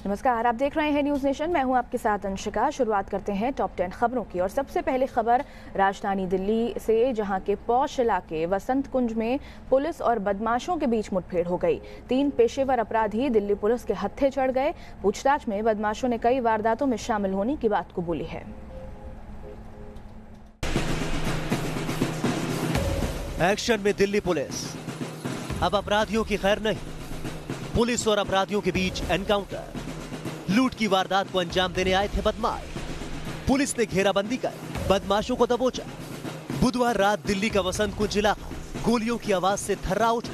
नमस्कार, आप देख रहे हैं न्यूज़ नेशन। मैं हूं आपके साथ अंशिका। शुरुआत करते हैं टॉप 10 खबरों की और सबसे पहले खबर राजधानी दिल्ली से, जहां के पौष इलाके वसंत कुंज में पुलिस और बदमाशों के बीच मुठभेड़ हो गई। 3 पेशेवर अपराधी दिल्ली पुलिस के हत्थे चढ़ गए। पूछताछ में बदमाशों ने कई वारदातों में शामिल होने की बात कबूली है। एक्शन में दिल्ली पुलिस, अब अपराधियों की खैर नहीं। पुलिस और अपराधियों के बीच एनकाउंटर। लूट की वारदात को अंजाम देने आए थे बदमाश। पुलिस ने घेराबंदी कर बदमाशों को दबोचा। बुधवार रात दिल्ली का वसंत कुंज इलाका गोलियों की आवाज से थर्रा उठा।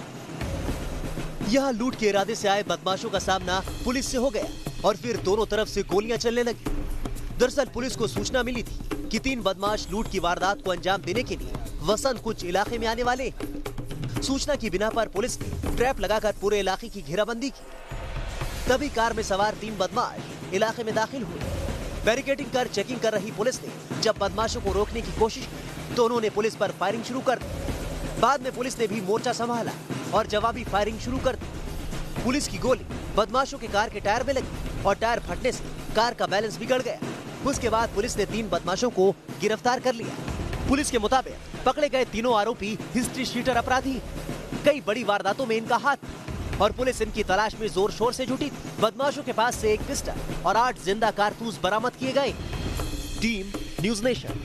यहां लूट के इरादे से आए बदमाशों का सामना पुलिस से हो गया और फिर दोनों तरफ से गोलियां चलने लगी। दरअसल पुलिस को सूचना मिली थी कि 3 बदमाश लूट की वारदात को अंजाम देने के लिए वसंत कुंज इलाके में आने वाले। सूचना की बिना पर पुलिस ने ट्रैप लगाकर पूरे इलाके की घेराबंदी की। तभी कार में सवार 3 बदमाश इलाके में दाखिल हुए। बैरिकेडिंग कर चेकिंग कर रही पुलिस ने जब बदमाशों को रोकने की कोशिश की तो उन्होंने पुलिस पर फायरिंग शुरू कर दी। बाद में पुलिस ने भी मोर्चा संभाला और जवाबी फायरिंग शुरू कर दी। पुलिस की गोली बदमाशों के कार के टायर में लगी और टायर फटने से कार का बैलेंस बिगड़ गया। उसके बाद पुलिस ने 3 बदमाशों को गिरफ्तार कर लिया। पुलिस के मुताबिक पकड़े गए तीनों आरोपी हिस्ट्री शीटर अपराधी। कई बड़ी वारदातों में इनका हाथ और पुलिस इनकी तलाश में जोर शोर से जुटी थी। बदमाशों के पास से 1 पिस्टल और 8 जिंदा कारतूस बरामद किए गए। Team news nation.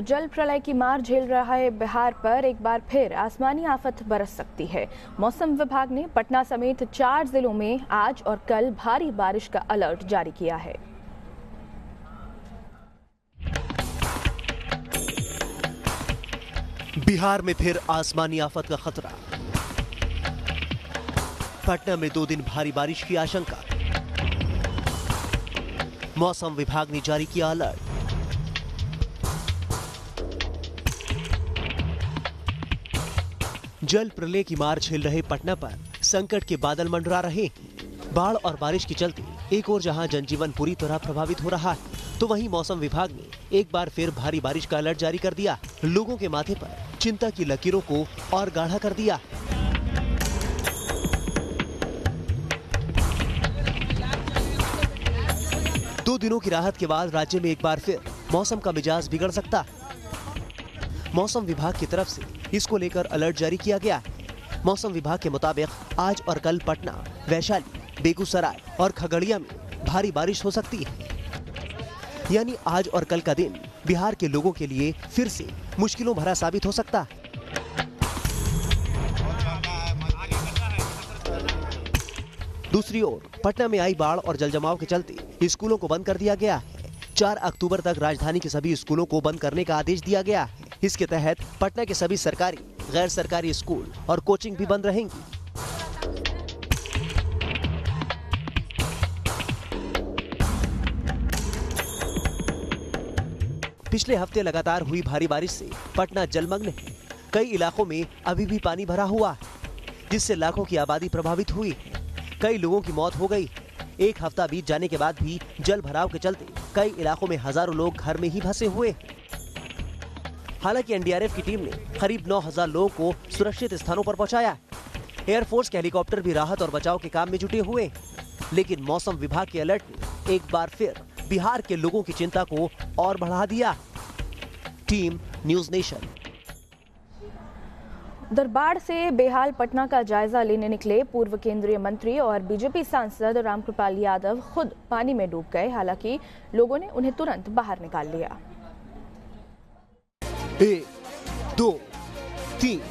जल प्रलय की मार झेल रहा है बिहार पर एक बार फिर आसमानी आफत बरस सकती है। मौसम विभाग ने पटना समेत 4 जिलों में आज और कल भारी बारिश का अलर्ट जारी किया है। बिहार में फिर आसमानी आफत का खतरा। पटना में 2 दिन भारी बारिश की आशंका। मौसम विभाग ने जारी किया अलर्ट। जल प्रलय की मार झेल रहे पटना पर संकट के बादल मंडरा रहे। बाढ़ और बारिश के चलते एक और जहां जनजीवन पूरी तरह प्रभावित हो रहा है, तो वहीं मौसम विभाग ने एक बार फिर भारी बारिश का अलर्ट जारी कर दिया। लोगों के माथे पर चिंता की लकीरों को और गाढ़ा कर दिया। दो दिनों की राहत के बाद राज्य में एक बार फिर मौसम का मिजाज बिगड़ सकता है। मौसम विभाग की तरफ से इसको लेकर अलर्ट जारी किया गया है। मौसम विभाग के मुताबिक आज और कल पटना, वैशाली, बेगूसराय और खगड़िया में भारी बारिश हो सकती है। यानी आज और कल का दिन बिहार के लोगों के लिए फिर से मुश्किलों भरा साबित हो सकता है। दूसरी ओर पटना में आई बाढ़ और जलजमाव के चलते स्कूलों को बंद कर दिया गया है। 4 अक्टूबर तक राजधानी के सभी स्कूलों को बंद करने का आदेश दिया गया है। इसके तहत पटना के सभी सरकारी, गैर सरकारी स्कूल और कोचिंग भी बंद रहेंगी। पिछले हफ्ते लगातार हुई भारी बारिश से पटना जलमग्न है। कई इलाकों में अभी भी पानी भरा हुआ है, जिससे लाखों की आबादी प्रभावित हुई है। कई लोगों की मौत हो गई। एक हफ्ता बीत जाने के बाद भी जल भराव के चलते कई इलाकों में हजारों लोग घर में ही फंसे हुए हैं। हालांकि एनडीआरएफ की टीम ने करीब 9000 लोगों को सुरक्षित स्थानों पर पहुंचाया। एयरफोर्स के हेलीकॉप्टर भी राहत और बचाव के काम में जुटे हुए। लेकिन मौसम विभाग के अलर्ट ने एक बार फिर बिहार के लोगों की चिंता को और बढ़ा दिया। Team news nation. बाढ़ से बेहाल पटना का जायजा लेने निकले पूर्व केंद्रीय मंत्री और बीजेपी सांसद रामकृपाल यादव खुद पानी में डूब गए। हालांकि लोगों ने उन्हें तुरंत बाहर निकाल लिया। 1, 2, 3।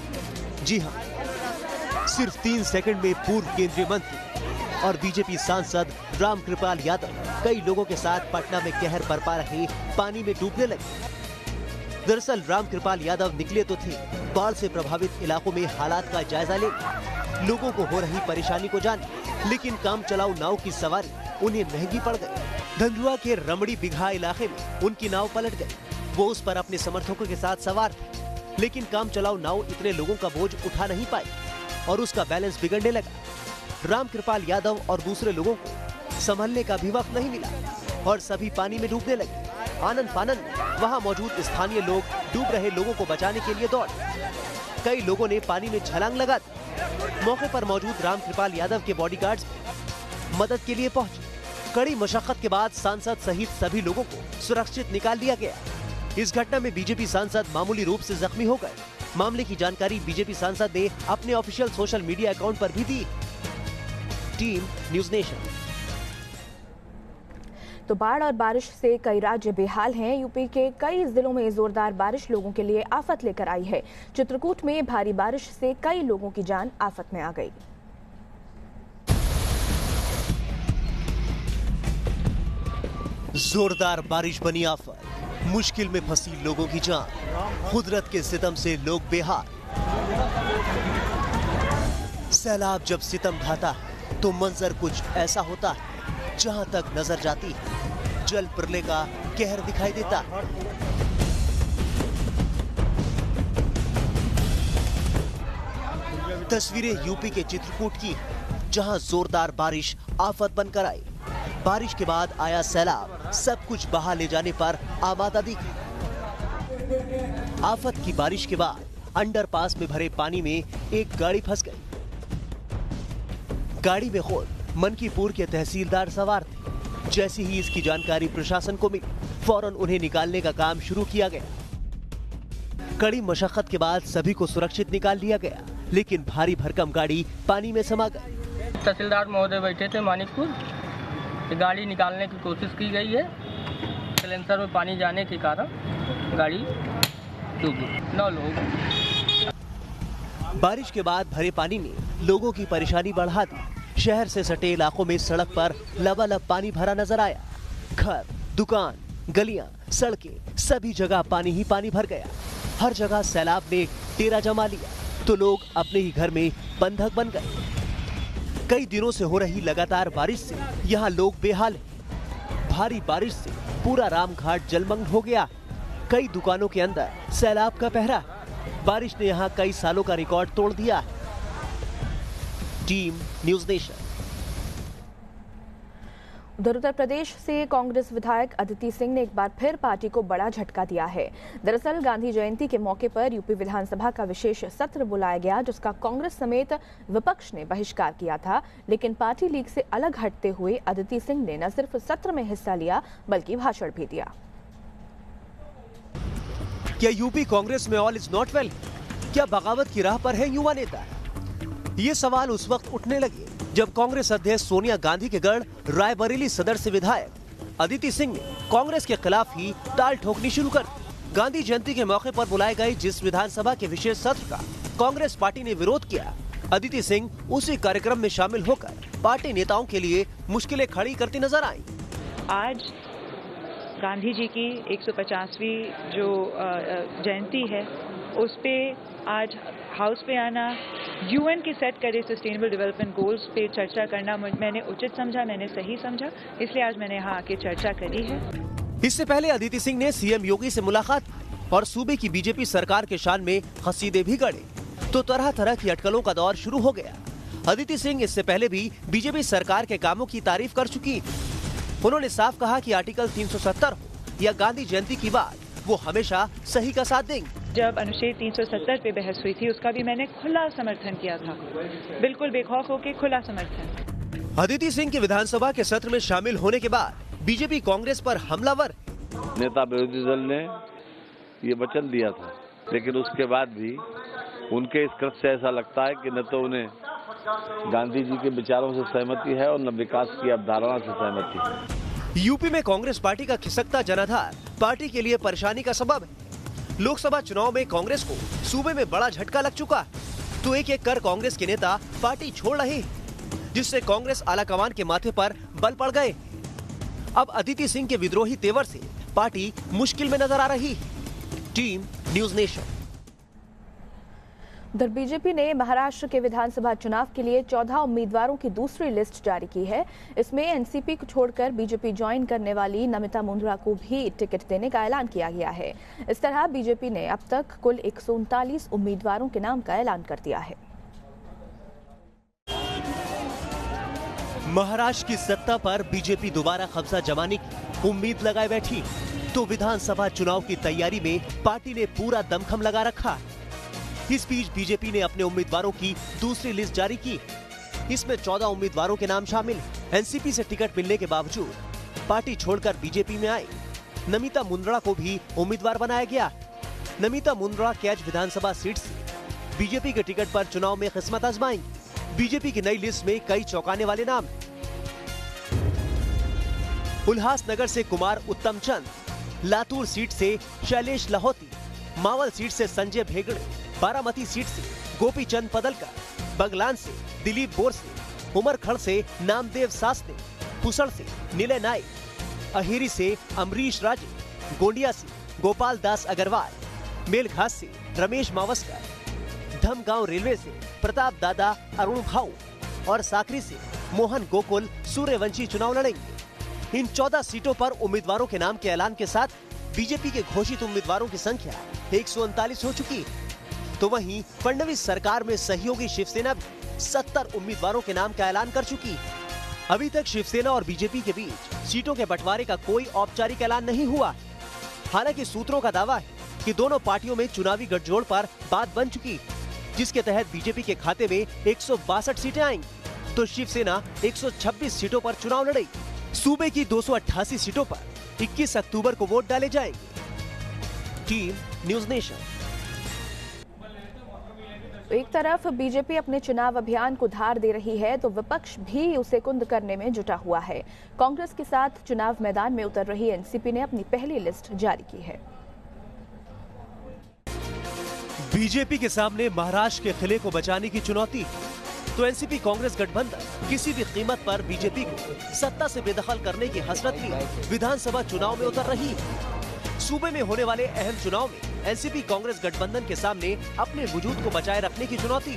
जी हां, सिर्फ 3 सेकंड में पूर्व केंद्रीय मंत्री और बीजेपी सांसद रामकृपाल यादव कई लोगों के साथ पटना में कहर बरपा रहे पानी में डूबने लगे। दरअसल रामकृपाल यादव निकले तो थे बाढ़ से प्रभावित इलाकों में हालात का जायजा लेने, लोगों को हो रही परेशानी को जाने, लेकिन काम चलाऊ नाव की सवारी उन्हें महंगी पड़ गई। धंधुआ के रमड़ी बिघा इलाके में उनकी नाव पलट गई। वो उस पर अपने समर्थकों के साथ सवार थे, लेकिन काम चलाऊ नाव इतने लोगों का बोझ उठा नहीं पाई और उसका बैलेंस बिगड़ने लगा। रामकृपाल यादव और दूसरे लोगों को संभलने का भी वक्त नहीं मिला और सभी पानी में डूबने लगे। आनंद फानंद में वहां मौजूद स्थानीय लोग डूब रहे लोगों को बचाने के लिए दौड़े। कई लोगों ने पानी में छलांग लगा दी। मौके पर मौजूद रामकृपाल यादव के बॉडीगार्ड्स मदद के लिए पहुंची। कड़ी मशक्कत के बाद सांसद सहित सभी लोगों को सुरक्षित निकाल लिया गया। इस घटना में बीजेपी सांसद मामूली रूप से जख्मी हो गए। मामले की जानकारी बीजेपी सांसद ने अपने ऑफिशियल सोशल मीडिया अकाउंट पर भी दी। Team news nation. तो बाढ़ और बारिश से कई राज्य बेहाल हैं। यूपी के कई जिलों में जोरदार बारिश लोगों के लिए आफत लेकर आई है। चित्रकूट में भारी बारिश से कई लोगों की जान आफत में आ गई। जोरदार बारिश बनी आफत, मुश्किल में फंसी लोगों की जान। कुदरत के सितम से लोग बेहाल। सैलाब जब सितम ढाता है तो मंजर कुछ ऐसा होता है। जहां तक नजर जाती है जल प्रलय का कहर दिखाई देता है। तस्वीरें यूपी के चित्रकूट की, जहां जोरदार बारिश आफत बनकर आई। बारिश के बाद आया सैलाब सब कुछ बहा ले जाने पर आबादा दिखी। आफत की बारिश के बाद अंडरपास में भरे पानी में एक गाड़ी फंस गई। गाड़ी में खुद मनकीपुर के तहसीलदार सवार थे। जैसी ही इसकी जानकारी प्रशासन को मिली, फौरन उन्हें निकालने का काम शुरू किया गया। कड़ी मशक्कत के बाद सभी को सुरक्षित निकाल लिया गया, लेकिन भारी भरकम गाड़ी पानी में समा गई। तहसीलदार महोदय बैठे थे मानिकपुर, गाड़ी निकालने की कोशिश की गई है। सिलेंसर में पानी जाने के कारण गाड़ी डूब गई। 9 लोग। बारिश के बाद भरे पानी ने लोगों की परेशानी बढ़ा दी। शहर से सटे इलाकों में सड़क पर लबालब पानी भरा नजर आया। घर, दुकान, गलियां, सड़कें, सभी जगह पानी ही पानी भर गया। हर जगह सैलाब ने डेरा जमा लिया तो लोग अपने ही घर में बंधक बन गए। कई दिनों से हो रही लगातार बारिश से यहाँ लोग बेहाल हैं। भारी बारिश से पूरा रामघाट जलमग्न हो गया। कई दुकानों के अंदर सैलाब का पहरा। बारिश ने यहाँ कई सालों का रिकॉर्ड तोड़ दिया। Team news nation. उधर उत्तर प्रदेश से कांग्रेस विधायक अदिति सिंह ने एक बार फिर पार्टी को बड़ा झटका दिया है। दरअसल गांधी जयंती के मौके पर यूपी विधानसभा का विशेष सत्र बुलाया गया, जिसका कांग्रेस समेत विपक्ष ने बहिष्कार किया था। लेकिन पार्टी लीग से अलग हटते हुए अदिति सिंह ने न सिर्फ सत्र में हिस्सा लिया बल्कि भाषण भी दिया। क्या यूपी कांग्रेस में ऑल इज नॉट वेल? क्या बगावत की राह पर है युवा नेता? ये सवाल उस वक्त उठने लगे जब कांग्रेस अध्यक्ष सोनिया गांधी के गढ़ रायबरेली सदर से विधायक अदिति सिंह ने कांग्रेस के खिलाफ ही ताल ठोकनी शुरू कर दी। गांधी जयंती के मौके पर बुलाए गए जिस विधानसभा के विशेष सत्र का कांग्रेस पार्टी ने विरोध किया, अदिति सिंह उसी कार्यक्रम में शामिल होकर पार्टी नेताओं के लिए मुश्किलें खड़ी करती नजर आईं। आज गांधी जी की 150वीं जो जयंती है, उस पे आज हाउस पे आना, यूएन के सेट करे सस्टेनेबल डेवलपमेंट गोल्स पे चर्चा करना मैंने उचित समझा, मैंने सही समझा, इसलिए आज मैंने यहाँ आके चर्चा करी है। इससे पहले अदिति सिंह ने सीएम योगी से मुलाकात और सूबे की बीजेपी सरकार के शान में कसीदे भी गढ़े, तो तरह तरह की अटकलों का दौर शुरू हो गया। अदिति सिंह इससे पहले भी बीजेपी सरकार के कामों की तारीफ कर चुकी। उन्होंने साफ कहा कि आर्टिकल 370 हो या गांधी जयंती की बात, वो हमेशा सही का साथ देंगे। जब अनुच्छेद 370 पे बहस हुई थी, उसका भी मैंने खुला समर्थन किया था, बिल्कुल बेखौफ होकर खुला समर्थन। अदिति सिंह के विधानसभा के सत्र में शामिल होने के बाद बीजेपी कांग्रेस पर हमलावर। नेता विरोधी दल ने ये वचन दिया था, लेकिन उसके बाद भी उनके इस कृत्य से ऐसा लगता है कि न तो उन्हें गांधी जी के विचारों से सहमति है और न विकास की अवधारणा से सहमति है। यूपी में कांग्रेस पार्टी का खिसकता जनाधार पार्टी के लिए परेशानी का सबब है। लोकसभा चुनाव में कांग्रेस को सूबे में बड़ा झटका लग चुका है, तो एक एक कर कांग्रेस के नेता पार्टी छोड़ रहे हैं, जिससे कांग्रेस आलाकमान के माथे पर बल पड़ गए। अब अदिति सिंह के विद्रोही तेवर से पार्टी मुश्किल में नजर आ रही है। Team news nation. उधर बीजेपी ने महाराष्ट्र के विधानसभा चुनाव के लिए 14 उम्मीदवारों की दूसरी लिस्ट जारी की है। इसमें एनसीपी को छोड़कर बीजेपी ज्वाइन करने वाली नमिता मुंद्रा को भी टिकट देने का ऐलान किया गया है। इस तरह बीजेपी ने अब तक कुल 139 उम्मीदवारों के नाम का ऐलान कर दिया है। महाराष्ट्र की सत्ता पर बीजेपी दोबारा कब्जा जमाने की उम्मीद लगाए बैठी, तो विधानसभा चुनाव की तैयारी में पार्टी ने पूरा दमखम लगा रखा। इस बीच बीजेपी ने अपने उम्मीदवारों की दूसरी लिस्ट जारी की। इसमें 14 उम्मीदवारों के नाम शामिल। एनसीपी से टिकट मिलने के बावजूद पार्टी छोड़कर बीजेपी में आई नमिता मुंदड़ा को भी उम्मीदवार बनाया गया। नमिता मुंदड़ा कैच विधानसभा सीट से बीजेपी के टिकट पर चुनाव में किस्मत आजमाएंगी। बीजेपी की नई लिस्ट में कई चौंकाने वाले नाम। उल्हासनगर से कुमार उत्तम चंद, लातूर सीट से शैलेश लाहौती, मावल सीट से संजय भेगड़े, बारामती सीट से गोपीचंद पदलकर, बगलान से दिलीप बोरसे, उमरखड़ से नामदेव सासने, पुसड़ से नीले नाइक, अहिरी से अमरीश राजे, गोंडिया से गोपाल दास अग्रवाल, मेलघाट से रमेश मावस्कर, धमगांव रेलवे से प्रताप दादा अरुण भाऊ और साकरी से मोहन गोकुल सूर्यवंशी चुनाव लड़ेंगे। इन 14 सीटों पर उम्मीदवारों के नाम के ऐलान के साथ बीजेपी के घोषित उम्मीदवारों की संख्या 139 हो चुकी। तो वहीं फडणवीस सरकार में सहयोगी शिवसेना भी 70 उम्मीदवारों के नाम का ऐलान कर चुकी। अभी तक शिवसेना और बीजेपी के बीच सीटों के बंटवारे का कोई औपचारिक ऐलान नहीं हुआ। हालांकि सूत्रों का दावा है कि दोनों पार्टियों में चुनावी गठजोड़ पर बात बन चुकी, जिसके तहत बीजेपी के खाते में 162 सीटें आएंगी तो शिवसेना 126 सीटों पर चुनाव लड़ेगी। सूबे की 288 सीटों पर 21 अक्टूबर को वोट डाले जाएंगे। Team news nation. एक तरफ बीजेपी अपने चुनाव अभियान को धार दे रही है तो विपक्ष भी उसे कुंद करने में जुटा हुआ है। कांग्रेस के साथ चुनाव मैदान में उतर रही एनसीपी ने अपनी पहली लिस्ट जारी की है। बीजेपी के सामने महाराष्ट्र के किले को बचाने की चुनौती तो एनसीपी कांग्रेस गठबंधन किसी भी कीमत पर बीजेपी को सत्ता से बेदखल करने की हसरत लिए विधानसभा चुनाव में उतर रही। सूबे में होने वाले अहम चुनाव में एनसीपी कांग्रेस गठबंधन के सामने अपने वजूद को बचाए रखने की चुनौती,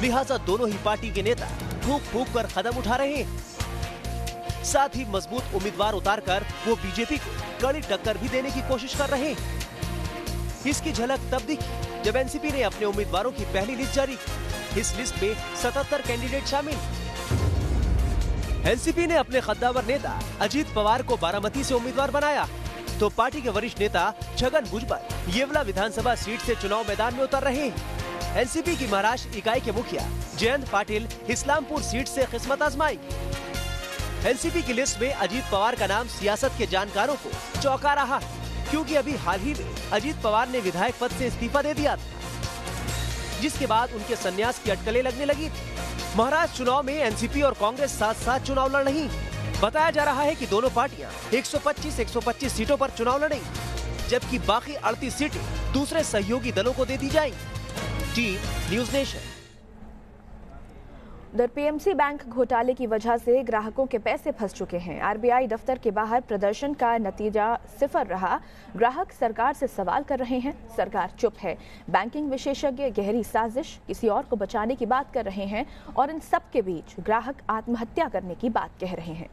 लिहाजा दोनों ही पार्टी के नेता फूंक फूंक कर कदम उठा रहे हैं। साथ ही मजबूत उम्मीदवार उतारकर वो बीजेपी को कड़ी टक्कर भी देने की कोशिश कर रहे हैं। इसकी झलक तब दिखी जब एनसीपी ने अपने उम्मीदवारों की पहली लिस्ट जारी की। इस लिस्ट में 77 कैंडिडेट शामिल। एनसीपी ने अपने कद्दावर नेता अजीत पवार को बारामती से उम्मीदवार बनाया तो पार्टी के वरिष्ठ नेता छगन भुजबल येवला विधानसभा सीट से चुनाव मैदान में उतर रहे हैं। एनसीपी की महाराष्ट्र इकाई के मुखिया जयंत पाटिल इस्लामपुर सीट से किस्मत आजमाएंगे। एनसीपी की लिस्ट में अजीत पवार का नाम सियासत के जानकारों को चौंका रहा है, क्योंकि अभी हाल ही में अजीत पवार ने विधायक पद से इस्तीफा दे दिया था, जिसके बाद उनके संन्यास की अटकलें लगने लगी। महाराष्ट्र चुनाव में एनसीपी और कांग्रेस साथ साथ चुनाव लड़ रही। बताया जा रहा है कि दोनों पार्टियां 125 सीटों पर चुनाव लड़ेंगी, जबकि बाकी 38 सीटें दूसरे सहयोगी दलों को दे दी जाएंगी। Team news nation. उधर पीएमसी बैंक घोटाले की वजह से ग्राहकों के पैसे फंस चुके हैं। आरबीआई दफ्तर के बाहर प्रदर्शन का नतीजा सिफर रहा। ग्राहक सरकार से सवाल कर रहे हैं, सरकार चुप है। बैंकिंग विशेषज्ञ गहरी साजिश, किसी और को बचाने की बात कर रहे हैं और इन सब के बीच ग्राहक आत्महत्या करने की बात कह रहे हैं।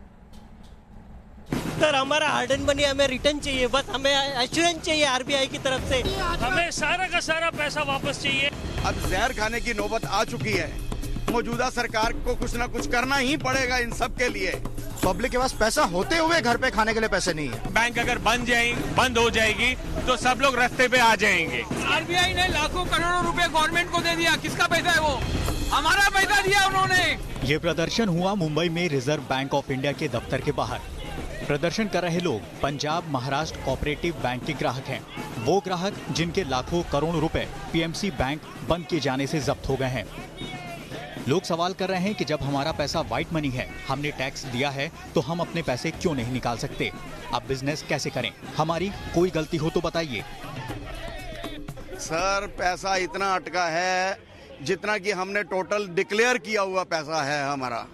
सर, हमारा हार्डन मनी हमें रिटर्न चाहिए, बस हमें एश्योरेंस चाहिए आरबीआई की तरफ से। हमें सारा का सारा पैसा वापस चाहिए। अब जहर खाने की नौबत आ चुकी है। मौजूदा सरकार को कुछ ना कुछ करना ही पड़ेगा इन सब के लिए। पब्लिक के पास पैसा होते हुए घर पे खाने के लिए पैसे नहीं है। बैंक अगर बंद हो जाएगी तो सब लोग रास्ते पे आ जाएंगे। आरबीआई ने लाखों करोड़ों रुपए गवर्नमेंट को दे दिया। किसका पैसा है वो? हमारा पैसा दिया उन्होंने। ये प्रदर्शन हुआ मुंबई में रिजर्व बैंक ऑफ इंडिया के दफ्तर के बाहर। प्रदर्शन कर रहे लोग पंजाब महाराष्ट्र कोऑपरेटिव बैंक के ग्राहक हैं। वो ग्राहक जिनके लाखों करोड़ रुपए पीएमसी बैंक बंद किए जाने से जब्त हो गए हैं। लोग सवाल कर रहे हैं कि जब हमारा पैसा व्हाइट मनी है, हमने टैक्स दिया है, तो हम अपने पैसे क्यों नहीं निकाल सकते? अब बिजनेस कैसे करें? हमारी कोई गलती हो तो बताइए। सर, पैसा इतना अटका है जितना कि हमने टोटल डिक्लेयर किया हुआ पैसा है हमारा।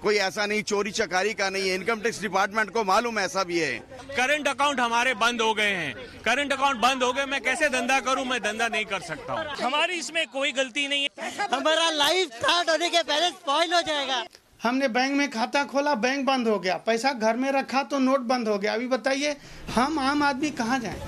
कोई ऐसा नहीं चोरी चकारी का नहीं है। इनकम टैक्स डिपार्टमेंट को मालूम ऐसा भी है। करंट अकाउंट हमारे बंद हो गए हैं। करंट अकाउंट बंद हो गए, मैं कैसे धंधा करूं? मैं धंधा नहीं कर सकता हूं। हमारी इसमें कोई गलती नहीं है। हमारा लाइफ स्टार्ट होने के पहले स्पॉइल हो जाएगा। हमने बैंक में खाता खोला, बैंक बंद हो गया। पैसा घर में रखा तो नोट बंद हो गया। अभी बताइए हम आम आदमी कहाँ जाएं?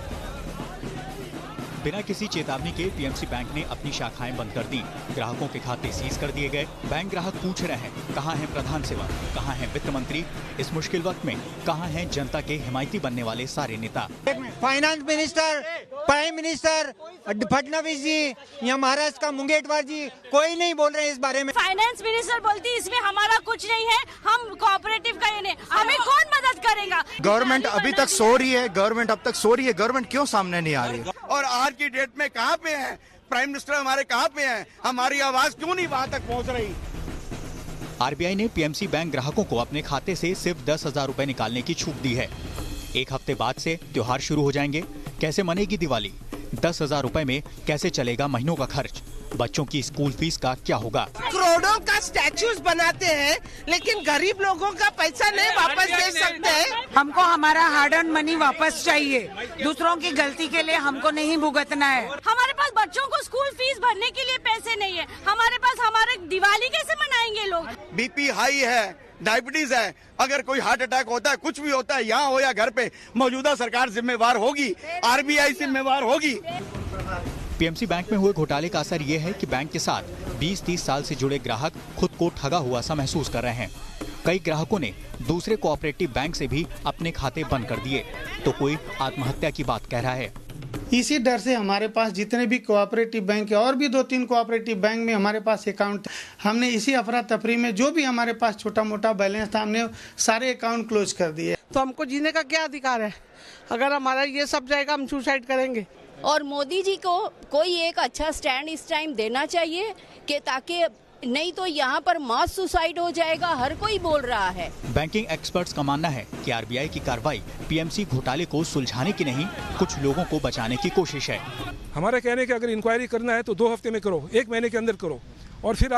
बिना किसी चेतावनी के पीएमसी बैंक ने अपनी शाखाएं बंद कर दी। ग्राहकों के खाते सीज कर दिए गए। बैंक ग्राहक पूछ रहे हैं, कहां है प्रधान सेवक, कहां है वित्त मंत्री? इस मुश्किल वक्त में कहां हैं जनता के हिमायती बनने वाले सारे नेता? Finance minister, prime minister Fadnavis ji या महाराष्ट्र का मुंगेटवार जी, कोई नहीं बोल रहे इस बारे में। फाइनेंस मिनिस्टर बोलती इसमें हमारा कुछ नहीं है, हम कोऑपरेटिव का ये नहीं, हमें कौन मदद करेगा? गवर्नमेंट अभी तक सो रही है, गवर्नमेंट अब तक सो रही है, गवर्नमेंट क्यों सामने नहीं आ रही है? और आज की डेट में कहाँ पे है प्राइम मिनिस्टर? हमारे कहाँ पे हैं? हमारी आवाज क्यों नहीं वहाँ तक पहुँच रही? आरबीआई ने पीएमसी बैंक ग्राहकों को अपने खाते से सिर्फ 10,000 रुपए निकालने की छूट दी है। एक हफ्ते बाद से त्योहार शुरू हो जाएंगे। कैसे मनेगी दिवाली? 10,000 रुपए में कैसे चलेगा महीनों का खर्च? बच्चों की स्कूल फीस का क्या होगा? करोड़ों का स्टैचूज बनाते हैं, लेकिन गरीब लोगों का पैसा नहीं वापस दे सकते हैं। हमको हमारा हार्ड अर्न मनी वापस चाहिए। दूसरों की गलती के लिए हमको नहीं भुगतना है। हमारे पास बच्चों को स्कूल फीस भरने के लिए पैसे नहीं है। हमारे पास हमारे दिवाली कैसे मनाएंगे लोग? बीपी हाई है, डायबिटीज है, अगर कोई हार्ट अटैक होता है, कुछ भी होता है, यहाँ हो या घर पे, मौजूदा सरकार जिम्मेवार होगी, आरबीआई जिम्मेवार होगी। पीएमसी बैंक में हुए घोटाले का असर ये है कि बैंक के साथ 20-30 साल से जुड़े ग्राहक खुद को ठगा हुआ सा महसूस कर रहे हैं। कई ग्राहकों ने दूसरे कोऑपरेटिव बैंक से भी अपने खाते बंद कर दिए, तो कोई आत्महत्या की बात कह रहा है। इसी डर से हमारे पास जितने भी कोऑपरेटिव बैंक है, और भी 2-3 कोऑपरेटिव बैंक में हमारे पास अकाउंट, हमने इसी अफरा तफरी में जो भी हमारे पास छोटा मोटा बैलेंस था, हमने सारे अकाउंट क्लोज कर दिए। तो हमको जीने का क्या अधिकार है? अगर हमारा ये सब जाएगा, हम सुसाइड करेंगे। और मोदी जी को कोई एक अच्छा स्टैंड इस टाइम देना चाहिए कि ताकि नहीं तो यहाँ पर मास सुसाइड हो जाएगा, हर कोई बोल रहा है। बैंकिंग एक्सपर्ट्स का मानना है कि आरबीआई की कार्रवाई पीएमसी घोटाले को सुलझाने की नहीं, कुछ लोगों को बचाने की कोशिश है। हमारा कहने कि अगर इंक्वायरी करना है तो 2 हफ्ते में करो, 1 महीने के अंदर करो, और फिर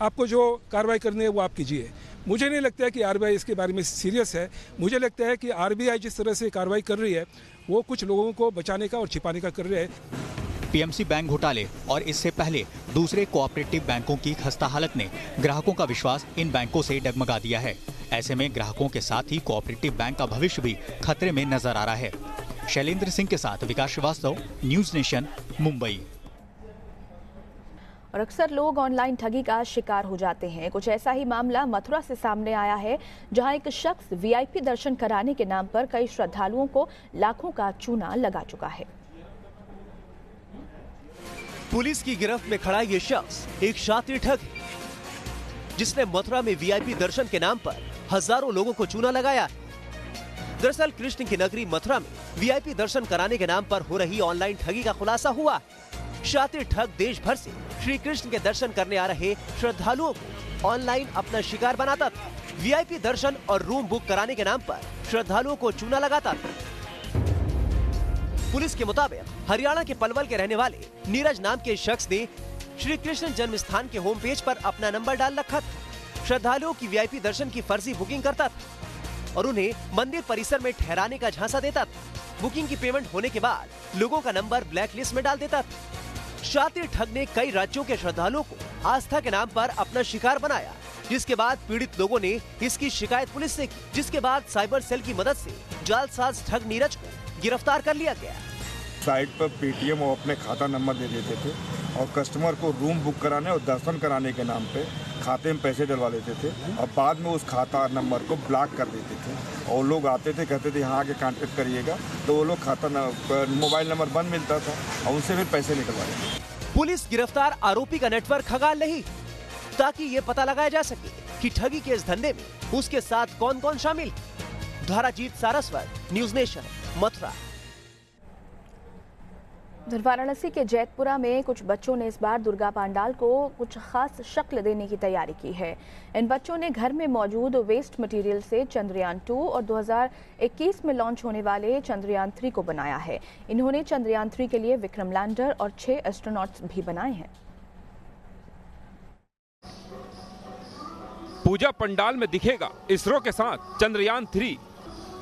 आपको जो कार्रवाई करनी है वो आप कीजिए। मुझे नहीं लगता है कि आरबीआई इसके बारे में सीरियस है। मुझे लगता है कि आरबीआई जिस तरह से कार्रवाई कर रही है वो कुछ लोगों को बचाने का और छिपाने का कर रही है। पीएमसी बैंक घोटाले और इससे पहले दूसरे कोऑपरेटिव बैंकों की खस्ता हालत ने ग्राहकों का विश्वास इन बैंकों से डगमगा दिया है। ऐसे में ग्राहकों के साथ ही कोऑपरेटिव बैंक का भविष्य भी खतरे में नजर आ रहा है। शैलेंद्र सिंह के साथ विकास श्रीवास्तव, न्यूज नेशन, मुंबई। और अक्सर लोग ऑनलाइन ठगी का शिकार हो जाते हैं। कुछ ऐसा ही मामला मथुरा से सामने आया है, जहां एक शख्स वीआईपी दर्शन कराने के नाम पर कई श्रद्धालुओं को लाखों का चूना लगा चुका है। पुलिस की गिरफ्त में खड़ा ये शख्स एक शातिर ठग है, जिसने मथुरा में वीआईपी दर्शन के नाम पर हजारों लोगों को चूना लगाया है। दरअसल कृष्ण की नगरी मथुरा में वीआईपी दर्शन कराने के नाम पर हो रही ऑनलाइन ठगी का खुलासा हुआ। शातिर ठग देश भर से श्री कृष्ण के दर्शन करने आ रहे श्रद्धालुओं को ऑनलाइन अपना शिकार बनाता था। वीआईपी दर्शन और रूम बुक कराने के नाम पर श्रद्धालुओं को चूना लगाता था। पुलिस के मुताबिक हरियाणा के पलवल के रहने वाले नीरज नाम के शख्स ने श्री कृष्ण जन्म स्थान के होम पेज पर अपना नंबर डाल रखा था। श्रद्धालुओं की वीआईपी दर्शन की फर्जी बुकिंग करता था और उन्हें मंदिर परिसर में ठहराने का झांसा देता था। बुकिंग की पेमेंट होने के बाद लोगों का नंबर ब्लैक लिस्ट में डाल देता था। शातिर ठग ने कई राज्यों के श्रद्धालुओं को आस्था के नाम पर अपना शिकार बनाया, जिसके बाद पीड़ित लोगों ने इसकी शिकायत पुलिस से की, जिसके बाद साइबर सेल की मदद से जालसाज ठग नीरज को गिरफ्तार कर लिया गया। साइट पर पेटीएम और अपने खाता नंबर दे देते थे और कस्टमर को रूम बुक कराने और दर्शन कराने के नाम पे खाते में पैसे डलवा लेते थे और बाद में उस खाता नंबर को ब्लॉक कर देते थे। और लोग आते थे, कहते थे यहाँ आके कांटेक्ट करिएगा, तो वो लोग मोबाइल नंबर बंद मिलता था और उनसे फिर पैसे निकलवाए। पुलिस गिरफ्तार आरोपी का नेटवर्क खंगाल रही, ताकि ये पता लगाया जा सके कि ठगी के इस धंधे में उसके साथ कौन कौन शामिल। धाराजीत सारस्वत, न्यूज नेशन, मथुरा। वाराणसी के जैतपुरा में कुछ बच्चों ने इस बार दुर्गा पंडाल को कुछ खास शक्ल देने की तैयारी की है। इन बच्चों ने घर में मौजूद वेस्ट मटेरियल से चंद्रयान 2 और 2021 में लॉन्च होने वाले चंद्रयान 3 को बनाया है। इन्होंने चंद्रयान 3 के लिए विक्रम लैंडर और 6 एस्ट्रोनॉट्स भी बनाए हैं। पूजा पंडाल में दिखेगा इसरो के साथ चंद्रयान 3,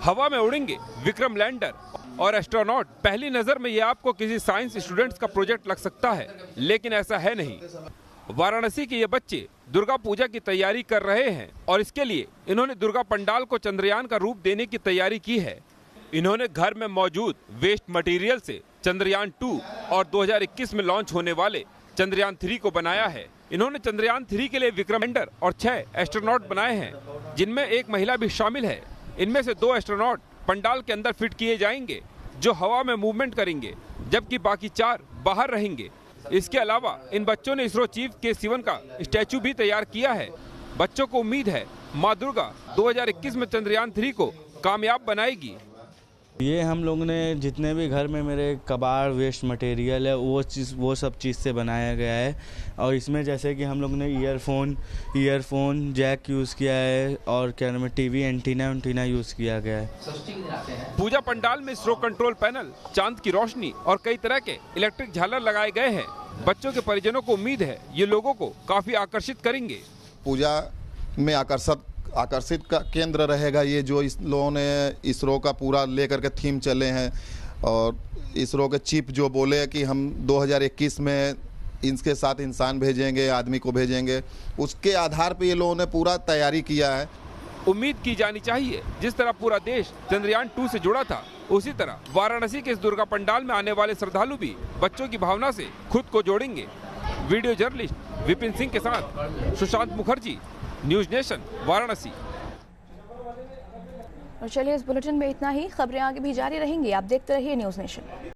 हवा में उड़ेंगे विक्रम लैंडर और एस्ट्रोनॉट। पहली नजर में ये आपको किसी साइंस स्टूडेंट्स का प्रोजेक्ट लग सकता है, लेकिन ऐसा है नहीं। वाराणसी के ये बच्चे दुर्गा पूजा की तैयारी कर रहे हैं और इसके लिए इन्होंने दुर्गा पंडाल को चंद्रयान का रूप देने की तैयारी की है। इन्होंने घर में मौजूद वेस्ट मटेरियल से चंद्रयान 2 और 2021 में लॉन्च होने वाले चंद्रयान 3 को बनाया है। इन्होंने चंद्रयान 3 के लिए विक्रम लैंडर और 6 एस्ट्रोनॉट बनाए हैं, जिनमें एक महिला भी शामिल है। इनमें से 2 एस्ट्रोनॉट पंडाल के अंदर फिट किए जाएंगे, जो हवा में मूवमेंट करेंगे, जबकि बाकी 4 बाहर रहेंगे। इसके अलावा इन बच्चों ने इसरो चीफ के सिवन का स्टैचू भी तैयार किया है। बच्चों को उम्मीद है माँ दुर्गा 2021 में चंद्रयान 3 को कामयाब बनाएगी। ये हम लोग ने जितने भी घर में मेरे कबाड़ वेस्ट मटेरियल है वो सब चीज़ से बनाया गया है। और इसमें जैसे कि हम लोग ने ईयरफोन जैक यूज़ किया है और क्या नाम है टीवी एंटीना यूज़ किया गया है। पूजा पंडाल में इसरो कंट्रोल पैनल, चांद की रोशनी और कई तरह के इलेक्ट्रिक झालर लगाए गए हैं। बच्चों के परिजनों को उम्मीद है ये लोगों को काफी आकर्षित करेंगे। पूजा में आकर्षित का केंद्र रहेगा ये जो इस लोगों ने इसरो का पूरा लेकर के थीम चले हैं। और इसरो के चीफ जो बोले कि हम 2021 में इनके साथ इंसान भेजेंगे, आदमी को भेजेंगे, उसके आधार पे ये लोगों ने पूरा तैयारी किया है। उम्मीद की जानी चाहिए जिस तरह पूरा देश चंद्रयान 2 से जुड़ा था, उसी तरह वाराणसी के इस दुर्गा पंडाल में आने वाले श्रद्धालु भी बच्चों की भावना से खुद को जोड़ेंगे। वीडियो जर्नलिस्ट विपिन सिंह के साथ सुशांत मुखर्जी, न्यूज नेशन, वाराणसी। और चलिए इस बुलेटिन में इतना ही। खबरें आगे भी जारी रहेंगी, आप देखते रहिए न्यूज नेशन।